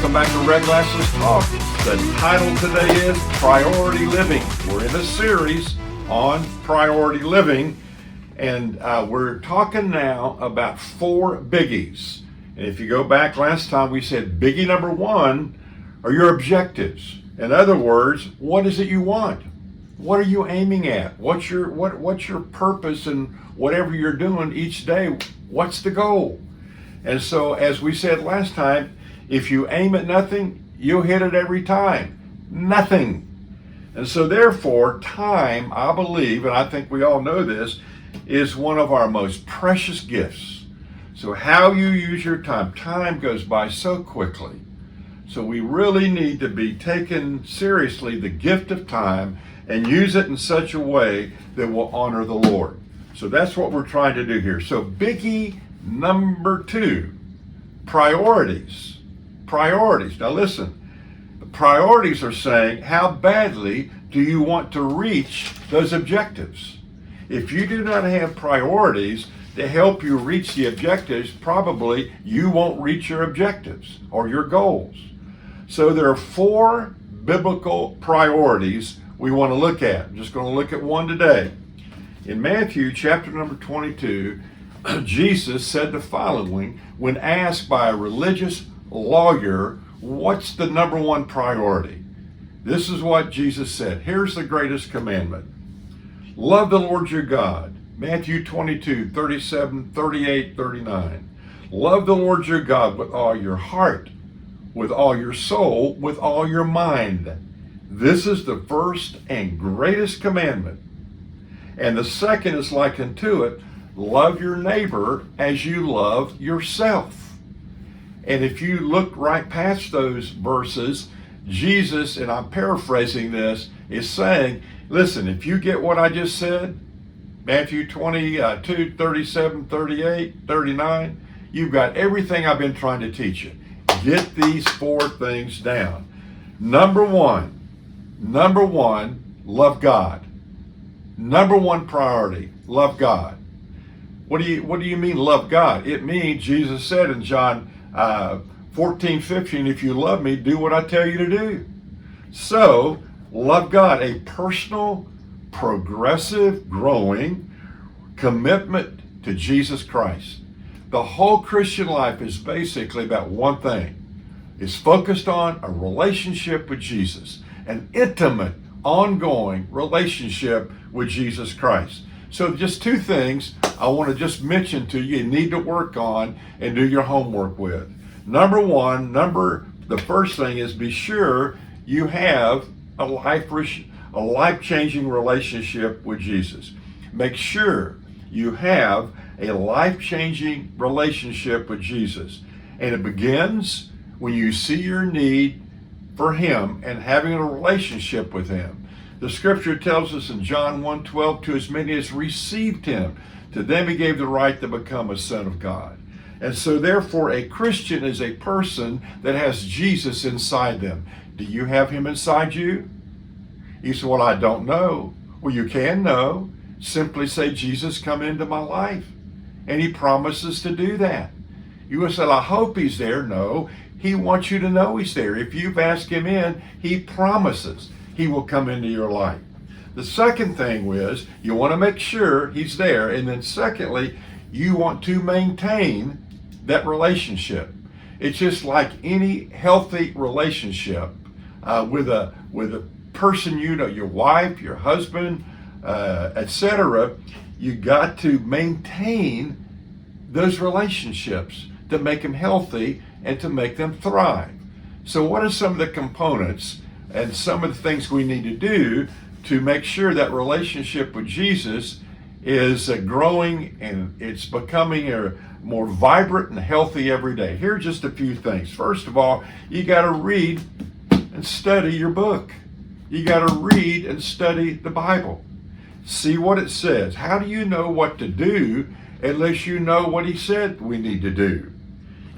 Welcome back to Red Glasses Talk. The title today is Priority Living. We're in a series on priority living, and we're talking now about 4 biggies. And if you go back last time, we said biggie number 1 are your objectives. In other words, what is it you want? What are you aiming at? What's your purpose in whatever you're doing each day? What's the goal? And so, as we said last time, if you aim at nothing, you'll hit it every time. Nothing. And so therefore, time, I believe, and I think we all know this, is one of our most precious gifts. So how you use your time. Time goes by so quickly. So we really need to be taking seriously the gift of time and use it in such a way that will honor the Lord. So that's what we're trying to do here. So biggie number 2, priorities. Priorities. Now listen, the priorities are saying, how badly do you want to reach those objectives? If you do not have priorities to help you reach the objectives, probably you won't reach your objectives or your goals. So there are 4 biblical priorities we want to look at. I'm just going to look at one today. In Matthew chapter number 22, Jesus said the following when asked by a religious lawyer, what's the number 1 priority? This is what Jesus said. Here's the greatest commandment. Love the Lord your God. Matthew 22, 37, 38, 39. Love the Lord your God with all your heart, with all your soul, with all your mind. This is the first and greatest commandment. And the second is like unto it, love your neighbor as you love yourself. And if you look right past those verses, Jesus, and I'm paraphrasing this, is saying, listen, if you get what I just said, Matthew 22, 37, 38, 39, you've got everything I've been trying to teach you. Get these 4 things down. Number one, love God. Number 1 priority, love God. What do you mean love God? It means, Jesus said in John 14, 15, if you love me, do what I tell you to do. So, love God, a personal, progressive, growing commitment to Jesus Christ. The whole Christian life is basically about one thing. It's focused on a relationship with Jesus, an intimate, ongoing relationship with Jesus Christ. So just 2 things I want to just mention to you need to work on and do your homework with. Number 1, the first thing is be sure you have a life-changing relationship with Jesus. Make sure you have a life-changing relationship with Jesus. And it begins when you see your need for Him and having a relationship with Him. The scripture tells us in John 1:12, to as many as received Him, to them He gave the right to become a son of God. And so therefore a Christian is a person that has Jesus inside them. Do you have Him inside you? You say, well, I don't know. Well, you can know. Simply say, Jesus, come into my life. And He promises to do that. You will say, I hope He's there. No, He wants you to know He's there. If you've asked Him in, He promises He will come into your life. The second thing is you want to make sure He's there. And then secondly, you want to maintain that relationship. It's just like any healthy relationship with a person, you know, your wife, your husband, etc. You got to maintain those relationships to make them healthy and to make them thrive. So what are some of the components and some of the things we need to do to make sure that relationship with Jesus is growing and it's becoming a more vibrant and healthy every day? Here are just a few things. First of all, you got to read and study your book. You got to read and study the Bible. See what it says. How do you know what to do unless you know what He said we need to do?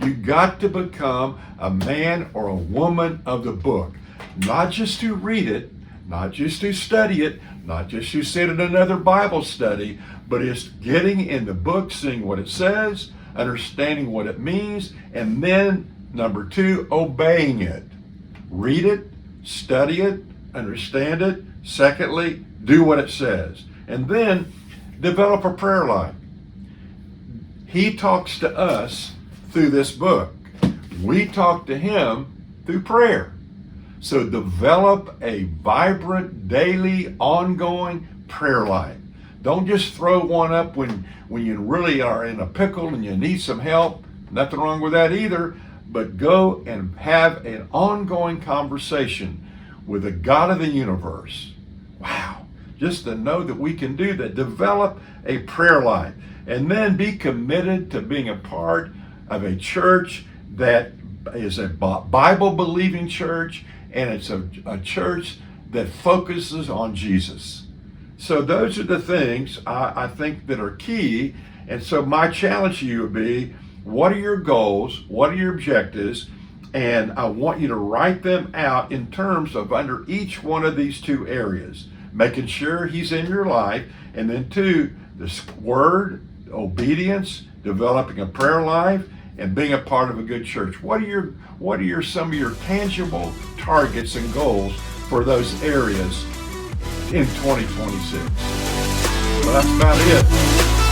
You got to become a man or a woman of the book. Not just to read it, not just to study it, not just to sit in another Bible study, but it's getting in the book, seeing what it says, understanding what it means, and then Number 2, obeying it. Read it, study it, understand it. Secondly, do what it says. And then develop a prayer life. He talks to us through this book. We talk to him through prayer. So develop a vibrant, daily, ongoing prayer life. Don't just throw one up when you really are in a pickle and you need some help. Nothing wrong with that either. But go and have an ongoing conversation with the God of the universe. Wow. Just to know that we can do that. Develop a prayer life. And then be committed to being a part of a church that is a Bible-believing church, and it's a church that focuses on Jesus. So those are the things I think that are key. And so my challenge to you would be, what are your goals? What are your objectives? And I want you to write them out in terms of under each one of these 2 areas. Making sure he's in your life. And then 2, the word, obedience, developing a prayer life, and being a part of a good church. What are some of your tangible targets and goals for those areas in 2026? Well, that's about it.